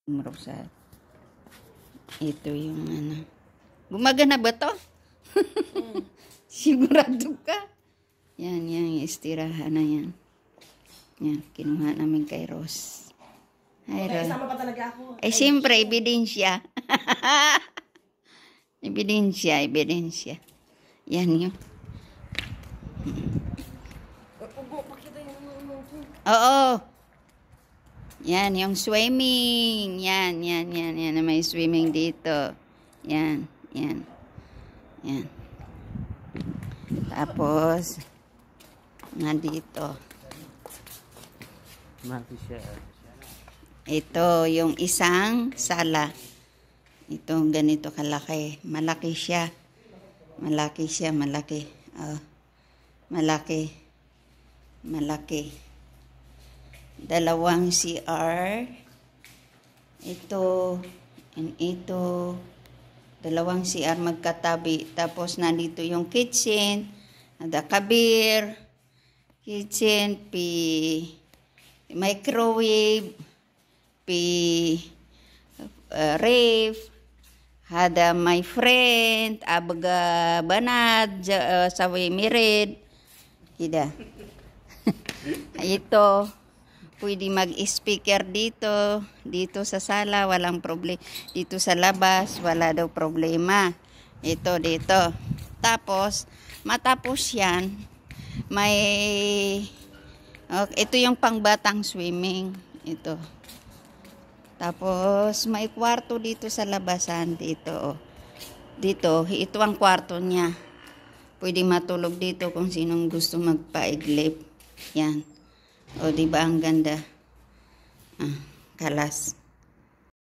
Rosal. Ito yung ano. Gumagana ba to? Sigurado ka? Yan, yung istirahan na yan. Yan, kinuha namin kay Rose. Hi, Rose. Kasama pa talaga ako. Ay, siyempre, ebidensya. Ebidensya. Yan yun. Oo. Yan, yung swimming. Yan. May swimming dito. Yan. Tapos, nandito. Ito, yung isang sala. Ito, ganito kalaki. Malaki siya. Oh, malaki. Dalawang CR. Ito, and ito. Dalawang CR magkatabi. Tapos, nandito yung kitchen. Ada kabir. Kitchen, microwave, ref, ada my friend, abaga banad, sawi mirid, ida. Ito, pwede mag-speaker dito sa sala, walang problema. Dito sa labas, wala daw problema. Ito, dito. Tapos, matapos yan, ito yung pangbatang swimming. Ito. Tapos, may kwarto dito sa labasan. Dito, ito ang kwarto niya. Pwede matulog dito kung sinong gusto magpaiglip. Yan. O, diba ang ganda? Kalas.